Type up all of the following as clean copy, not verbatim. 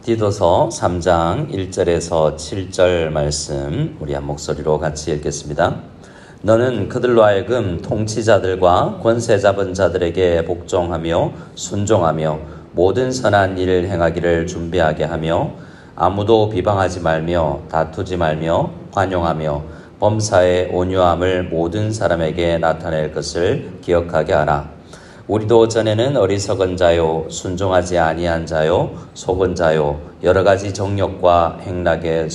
디도서 3장 1절에서 7절 말씀 우리 한 목소리로 같이 읽겠습니다. 너는 그들로 하여금 통치자들과 권세 잡은 자들에게 복종하며 순종하며 모든 선한 일을 행하기를 준비하게 하며 아무도 비방하지 말며 다투지 말며 관용하며 범사의 온유함을 모든 사람에게 나타낼 것을 기억하게 하라. 우리도 전에는 어리석은 자요 순종하지 아니한 자요 속은 자요 여러 가지 정욕과 행락에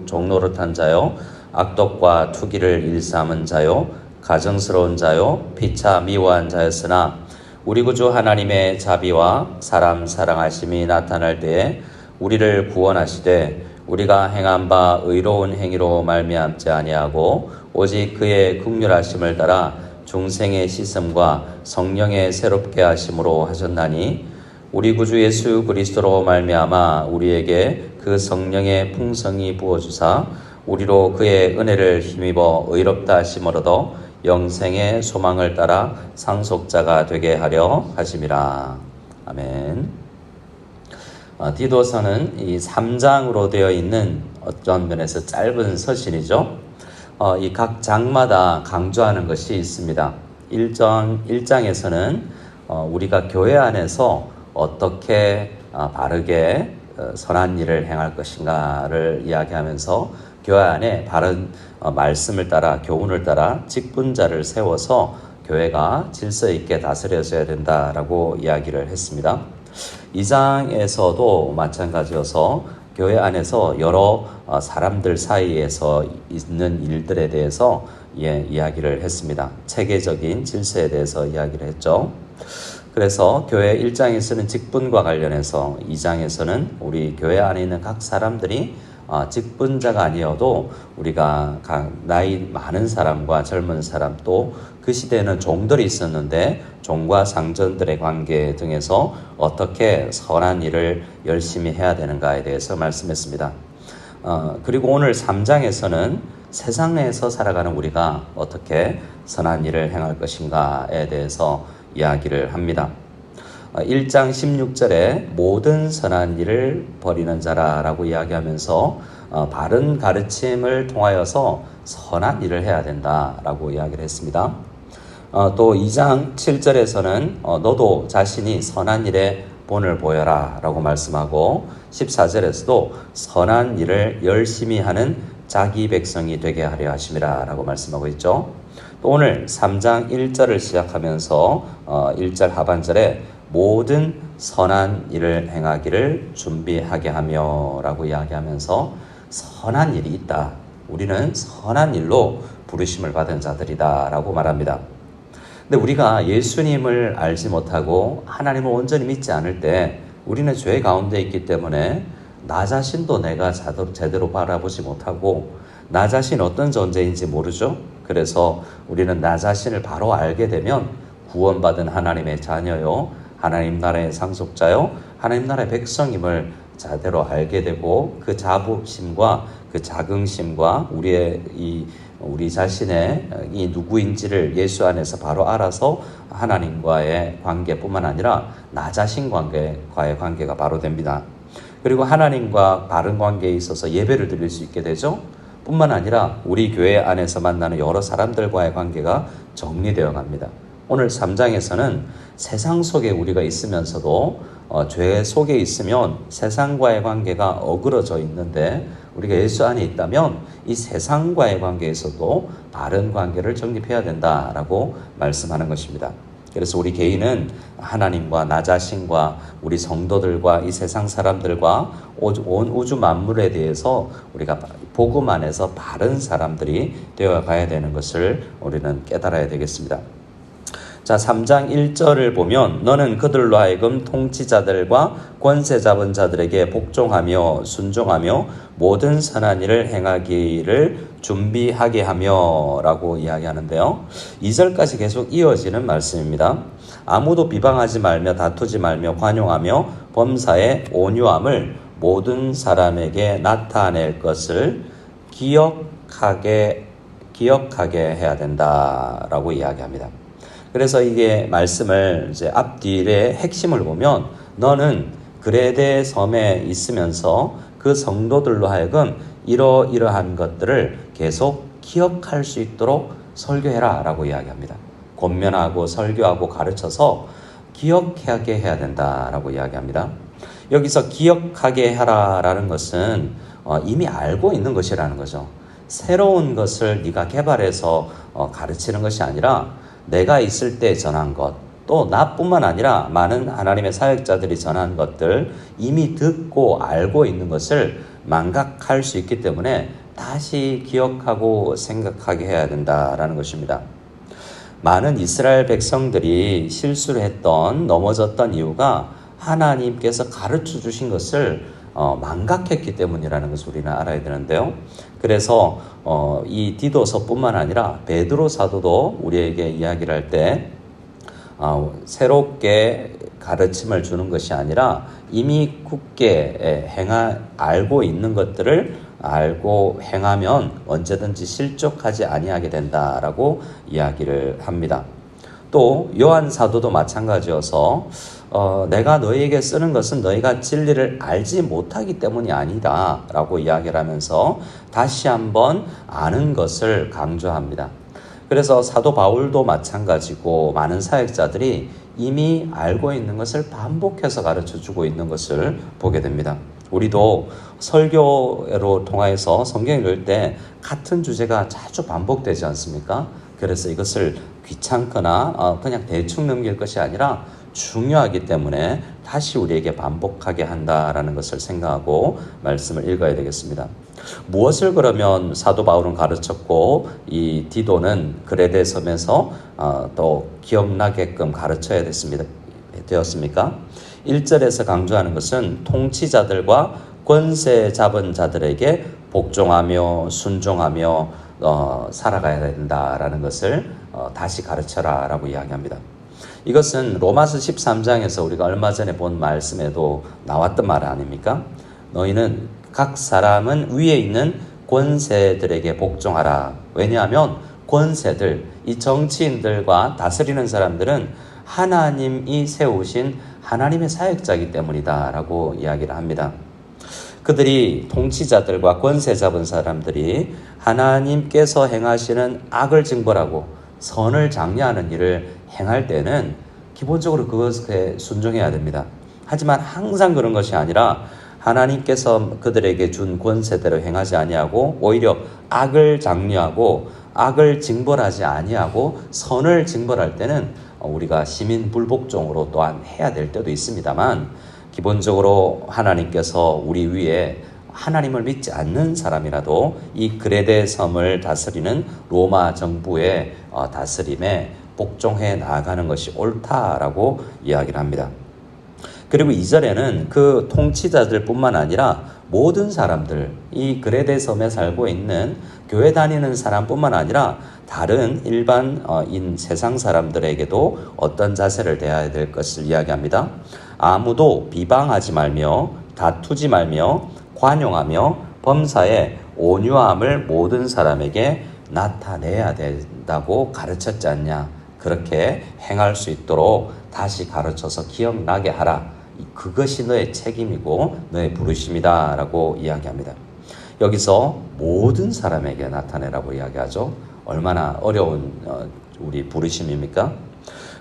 종노릇한 자요 악독과 투기를 일삼은 자요 가정스러운 자요 피차 미워한 자였으나 우리 구주 하나님의 자비와 사람 사랑하심이 나타날 때에 우리를 구원하시되 우리가 행한 바 의로운 행위로 말미암지 아니하고 오직 그의 긍휼하심을 따라 중생의 씻음과 성령의 새롭게 하심으로 하셨나니 우리 구주 예수 그리스도로 말미암아 우리에게 그 성령의 풍성이 부어주사 우리로 그의 은혜를 힘입어 의롭다 하심을 얻어 영생의 소망을 따라 상속자가 되게 하려 하심이라. 아멘. 디도서는 이 3장으로 되어 있는 어떤 면에서 짧은 서신이죠. 이 각 장마다 강조하는 것이 있습니다. 1장에서는 우리가 교회 안에서 어떻게 바르게 선한 일을 행할 것인가를 이야기하면서 교회 안에 바른 말씀을 따라 교훈을 따라 직분자를 세워서 교회가 질서 있게 다스려져야 된다라고 이야기를 했습니다. 2장에서도 마찬가지여서 교회 안에서 여러 사람들 사이에서 있는 일들에 대해서 이야기를 했습니다. 체계적인 질서에 대해서 이야기를 했죠. 그래서 교회 1장에서는 직분과 관련해서 2장에서는 우리 교회 안에 있는 각 사람들이 직분자가 아니어도 우리가 나이 많은 사람과 젊은 사람 또 그 시대에는 종들이 있었는데 종과 상전들의 관계 등에서 어떻게 선한 일을 열심히 해야 되는가에 대해서 말씀했습니다. 그리고 오늘 3장에서는 세상에서 살아가는 우리가 어떻게 선한 일을 행할 것인가에 대해서 이야기를 합니다. 1장 16절에 모든 선한 일을 버리는 자라라고 이야기하면서 바른 가르침을 통하여서 선한 일을 해야 된다라고 이야기를 했습니다. 또 2장 7절에서는 너도 자신이 선한 일에 본을 보여라 라고 말씀하고 14절에서도 선한 일을 열심히 하는 자기 백성이 되게 하려 하심이라 라고 말씀하고 있죠. 또 오늘 3장 1절을 시작하면서 1절 하반절에 모든 선한 일을 행하기를 준비하게 하며 라고 이야기하면서 선한 일이 있다. 우리는 선한 일로 부르심을 받은 자들이다 라고 말합니다. 근데 우리가 예수님을 알지 못하고 하나님을 온전히 믿지 않을 때 우리는 죄 가운데 있기 때문에 나 자신도 내가 제대로 바라보지 못하고 나 자신 어떤 존재인지 모르죠. 그래서 우리는 나 자신을 바로 알게 되면 구원받은 하나님의 자녀요 하나님 나라의 상속자요 하나님 나라의 백성임을 제대로 알게 되고 그 자부심과 그 자긍심과 우리 자신의 이 누구인지를 예수 안에서 바로 알아서 하나님과의 관계뿐만 아니라 나 자신과의 관계가 바로 됩니다. 그리고 하나님과 바른 관계에 있어서 예배를 드릴 수 있게 되죠. 뿐만 아니라 우리 교회 안에서 만나는 여러 사람들과의 관계가 정리되어 갑니다. 오늘 3장에서는 세상 속에 우리가 있으면서도 죄 속에 있으면 세상과의 관계가 어그러져 있는데 우리가 예수 안에 있다면 이 세상과의 관계에서도 바른 관계를 정립해야 된다라고 말씀하는 것입니다. 그래서 우리 개인은 하나님과 나 자신과 우리 성도들과 이 세상 사람들과 온 우주 만물에 대해서 우리가 복음 안에서 바른 사람들이 되어 가야 되는 것을 우리는 깨달아야 되겠습니다. 자, 3장 1절을 보면 너는 그들로 하여금 통치자들과 권세 잡은 자들에게 복종하며 순종하며 모든 선한 일을 행하기를 준비하게 하며 라고 이야기하는데요. 2절까지 계속 이어지는 말씀입니다. 아무도 비방하지 말며 다투지 말며 관용하며 범사의 온유함을 모든 사람에게 나타낼 것을 기억하게 해야 된다라고 이야기합니다. 그래서 이게 말씀을 이제 앞뒤의 핵심을 보면 너는 그레데 섬에 있으면서 그 성도들로 하여금 이러이러한 것들을 계속 기억할 수 있도록 설교해라 라고 이야기합니다. 권면하고 설교하고 가르쳐서 기억하게 해야 된다라고 이야기합니다. 여기서 기억하게 하라라는 것은 이미 알고 있는 것이라는 거죠. 새로운 것을 네가 개발해서 가르치는 것이 아니라 내가 있을 때 전한 것, 또 나뿐만 아니라 많은 하나님의 사역자들이 전한 것들 이미 듣고 알고 있는 것을 망각할 수 있기 때문에 다시 기억하고 생각하게 해야 된다라는 것입니다. 많은 이스라엘 백성들이 실수를 했던, 넘어졌던 이유가 하나님께서 가르쳐 주신 것을 망각했기 때문이라는 것을 우리는 알아야 되는데요. 그래서 이 디도서뿐만 아니라 베드로 사도도 우리에게 이야기를 할 때 새롭게 가르침을 주는 것이 아니라 이미 굳게 알고 있는 것들을 알고 행하면 언제든지 실족하지 아니하게 된다라고 이야기를 합니다. 또 요한 사도도 마찬가지여서 내가 너희에게 쓰는 것은 너희가 진리를 알지 못하기 때문이 아니다 라고 이야기를 하면서 다시 한번 아는 것을 강조합니다. 그래서 사도 바울도 마찬가지고 많은 사역자들이 이미 알고 있는 것을 반복해서 가르쳐주고 있는 것을 보게 됩니다. 우리도 설교로 통하여서 성경 읽을 때 같은 주제가 자주 반복되지 않습니까? 그래서 이것을 귀찮거나 그냥 대충 넘길 것이 아니라 중요하기 때문에 다시 우리에게 반복하게 한다라는 것을 생각하고 말씀을 읽어야 되겠습니다. 무엇을 그러면 사도 바울은 가르쳤고 이 디도는 그레데 섬에서 또 기억나게끔 가르쳐야 되었습니까? 1절에서 강조하는 것은 통치자들과 권세 잡은 자들에게 복종하며 순종하며 살아가야 된다라는 것을 다시 가르쳐라 라고 이야기합니다. 이것은 로마서 13장에서 우리가 얼마 전에 본 말씀에도 나왔던 말 아닙니까? 너희는 각 사람은 위에 있는 권세들에게 복종하라. 왜냐하면 권세들, 이 정치인들과 다스리는 사람들은 하나님이 세우신 하나님의 사역자이기 때문이다 라고 이야기를 합니다. 그들이 통치자들과 권세 잡은 사람들이 하나님께서 행하시는 악을 징벌하고 선을 장려하는 일을 행할 때는 기본적으로 그것에 순종해야 됩니다. 하지만 항상 그런 것이 아니라 하나님께서 그들에게 준 권세대로 행하지 아니하고 오히려 악을 장려하고 악을 징벌하지 아니하고 선을 징벌할 때는 우리가 시민 불복종으로 또한 해야 될 때도 있습니다만 기본적으로 하나님께서 우리 위에 하나님을 믿지 않는 사람이라도 이 그레데 섬을 다스리는 로마 정부의 다스림에 복종해 나아가는 것이 옳다라고 이야기를 합니다. 그리고 2절에는 그 통치자들뿐만 아니라 모든 사람들, 이 그레데 섬에 살고 있는 교회 다니는 사람뿐만 아니라 다른 일반인 세상 사람들에게도 어떤 자세를 대해야 될 것을 이야기합니다. 아무도 비방하지 말며 다투지 말며 관용하며 범사에 온유함을 모든 사람에게 나타내야 된다고 가르쳤지 않냐. 그렇게 행할 수 있도록 다시 가르쳐서 기억나게 하라. 그것이 너의 책임이고 너의 부르심이다 라고 이야기합니다. 여기서 모든 사람에게 나타내라고 이야기하죠. 얼마나 어려운 우리 부르심입니까?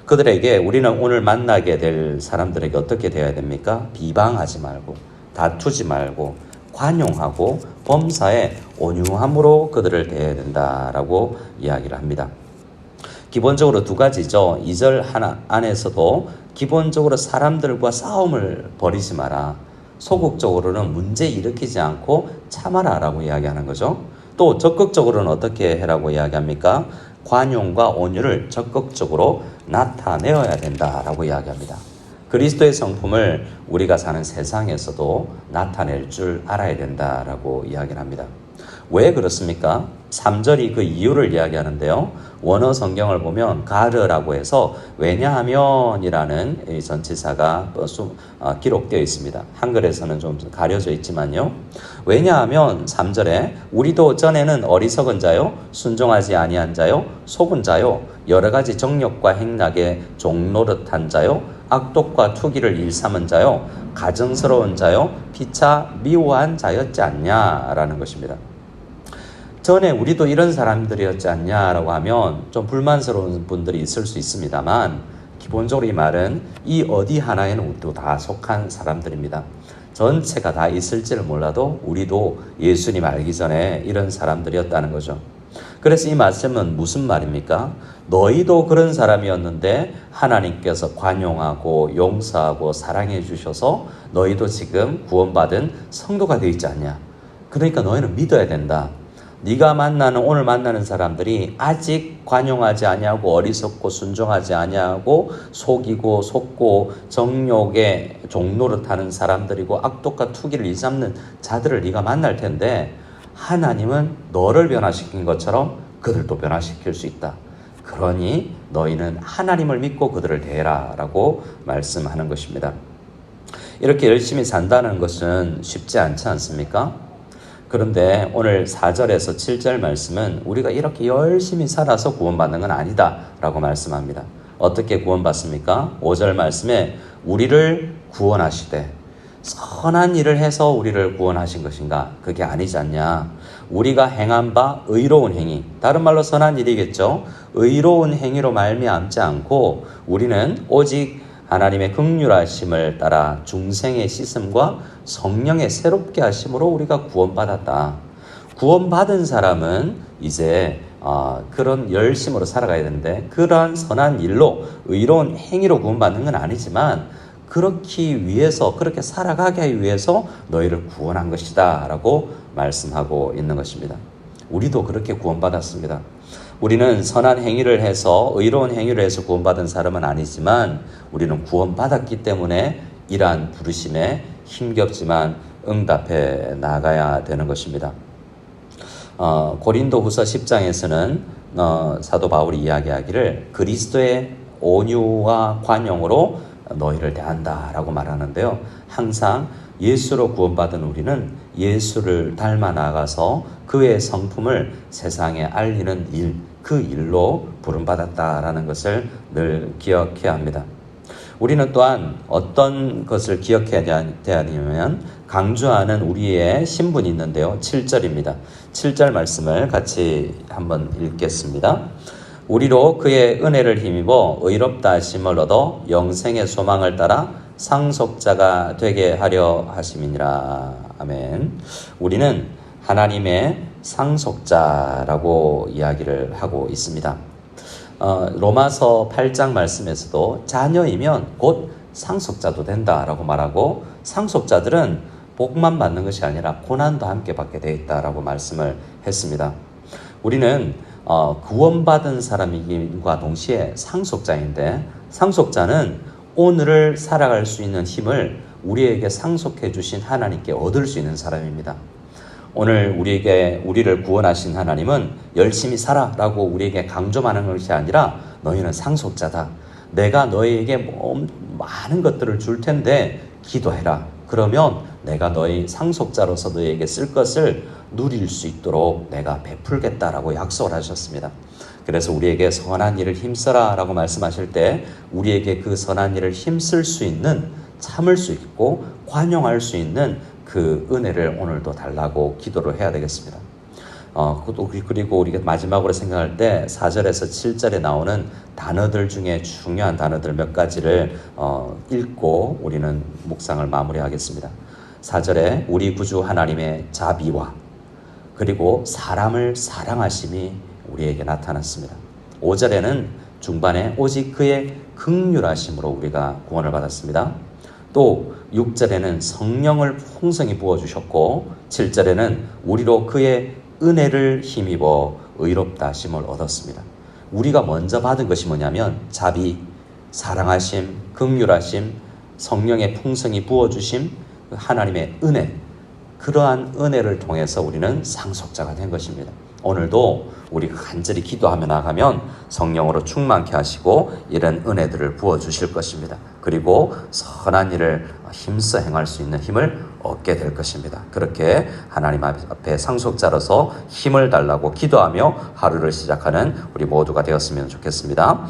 그들에게 우리는 오늘 만나게 될 사람들에게 어떻게 되어야 됩니까? 비방하지 말고 다투지 말고 관용하고 범사에 온유함으로 그들을 대해야 된다라고 이야기를 합니다. 기본적으로 두 가지죠. 2절 안에서도 기본적으로 사람들과 싸움을 벌이지 마라. 소극적으로는 문제 일으키지 않고 참아라 라고 이야기하는 거죠. 또 적극적으로는 어떻게 해라고 이야기합니까? 관용과 온유를 적극적으로 나타내어야 된다라고 이야기합니다. 그리스도의 성품을 우리가 사는 세상에서도 나타낼 줄 알아야 된다라고 이야기를 합니다. 왜 그렇습니까? 3절이 그 이유를 이야기하는데요. 원어 성경을 보면 가르라고 해서 왜냐하면이라는 이 전치사가 기록되어 있습니다. 한글에서는 좀 가려져 있지만요. 왜냐하면 3절에 우리도 전에는 어리석은 자요, 순종하지 아니한 자요, 속은 자요, 여러 가지 정욕과 행락에 종노릇한 자요, 악독과 투기를 일삼은 자요 가증스러운 자요 피차 미워한 자였지 않냐라는 것입니다. 전에 우리도 이런 사람들이었지 않냐라고 하면 좀 불만스러운 분들이 있을 수 있습니다만 기본적으로 이 말은 이 어디 하나에는 우리도 다 속한 사람들입니다. 전체가 다 있을지를 몰라도 우리도 예수님 알기 전에 이런 사람들이었다는 거죠. 그래서 이 말씀은 무슨 말입니까? 너희도 그런 사람이었는데 하나님께서 관용하고 용서하고 사랑해 주셔서 너희도 지금 구원받은 성도가 되어 있지 않냐. 그러니까 너희는 믿어야 된다. 네가 오늘 만나는 사람들이 아직 관용하지 아니하고 어리석고 순종하지 아니하고 속이고 속고 정욕의 종노릇하는 사람들이고 악독과 투기를 일삼는 자들을 네가 만날 텐데 하나님은 너를 변화시킨 것처럼 그들도 변화시킬 수 있다. 그러니 너희는 하나님을 믿고 그들을 대해라 라고 말씀하는 것입니다. 이렇게 열심히 산다는 것은 쉽지 않지 않습니까? 그런데 오늘 4절에서 7절 말씀은 우리가 이렇게 열심히 살아서 구원받는 건 아니다 라고 말씀합니다. 어떻게 구원받습니까? 5절 말씀에 우리를 구원하시되 선한 일을 해서 우리를 구원하신 것인가? 그게 아니지 않냐? 우리가 행한 바 의로운 행위, 다른 말로 선한 일이겠죠. 의로운 행위로 말미암지 않고 우리는 오직 하나님의 긍휼하심을 따라 중생의 씻음과 성령의 새롭게 하심으로 우리가 구원받았다. 구원받은 사람은 이제 그런 열심으로 살아가야 되는데 그러한 선한 일로 의로운 행위로 구원받는 건 아니지만 그렇게 살아가게 하기 위해서 너희를 구원한 것이다 라고 말씀하고 있는 것입니다. 우리도 그렇게 구원받았습니다. 우리는 선한 행위를 해서 의로운 행위를 해서 구원받은 사람은 아니지만 우리는 구원받았기 때문에 이러한 부르심에 힘겹지만 응답해 나가야 되는 것입니다. 고린도후서 10장에서는 사도 바울이 이야기하기를 그리스도의 온유와 관용으로 너희를 대한다라고 말하는데요. 항상 예수로 구원받은 우리는 예수를 닮아 나가서 그의 성품을 세상에 알리는 일, 그 일로 부름받았다라는 것을 늘 기억해야 합니다. 우리는 또한 어떤 것을 기억해야 되냐면 강조하는 우리의 신분이 있는데요. 7절입니다. 7절 말씀을 같이 한번 읽겠습니다. 우리로 그의 은혜를 힘입어 의롭다 하심을 얻어 영생의 소망을 따라 상속자가 되게 하려 하심이니라. 아멘. 우리는 하나님의 상속자라고 이야기를 하고 있습니다. 로마서 8장 말씀에서도 자녀이면 곧 상속자도 된다라고 말하고 상속자들은 복만 받는 것이 아니라 고난도 함께 받게 되어 있다라고 말씀을 했습니다. 우리는 구원받은 사람임과 동시에 상속자인데 상속자는 오늘을 살아갈 수 있는 힘을 우리에게 상속해 주신 하나님께 얻을 수 있는 사람입니다. 오늘 우리를 구원하신 하나님은 열심히 살아라고 우리에게 강조하는 것이 아니라 너희는 상속자다. 내가 너희에게 많은 것들을 줄 텐데 기도해라. 그러면 내가 너희 상속자로서 너희에게 쓸 것을 누릴 수 있도록 내가 베풀겠다라고 약속을 하셨습니다. 그래서 우리에게 선한 일을 힘써라 라고 말씀하실 때 우리에게 그 선한 일을 힘쓸 수 있는 참을 수 있고 관용할 수 있는 그 은혜를 오늘도 달라고 기도를 해야 되겠습니다. 그리고 우리가 마지막으로 생각할 때 4절에서 7절에 나오는 단어들 중에 중요한 단어들 몇 가지를 읽고 우리는 묵상을 마무리하겠습니다. 4절에 우리 구주 하나님의 자비와 그리고 사람을 사랑하심이 우리에게 나타났습니다. 5절에는 중반에 오직 그의 긍휼하심으로 우리가 구원을 받았습니다. 또 6절에는 성령을 풍성히 부어주셨고 7절에는 우리로 그의 은혜를 힘입어 의롭다 하심을 얻었습니다. 우리가 먼저 받은 것이 뭐냐면 자비, 사랑하심, 긍휼하심, 성령의 풍성히 부어주심, 하나님의 은혜, 그러한 은혜를 통해서 우리는 상속자가 된 것입니다. 오늘도 우리가 간절히 기도하며 나가면 성령으로 충만케 하시고 이런 은혜들을 부어주실 것입니다. 그리고 선한 일을 힘써 행할 수 있는 힘을 얻게 될 것입니다. 그렇게 하나님 앞에 상속자로서 힘을 달라고 기도하며 하루를 시작하는 우리 모두가 되었으면 좋겠습니다.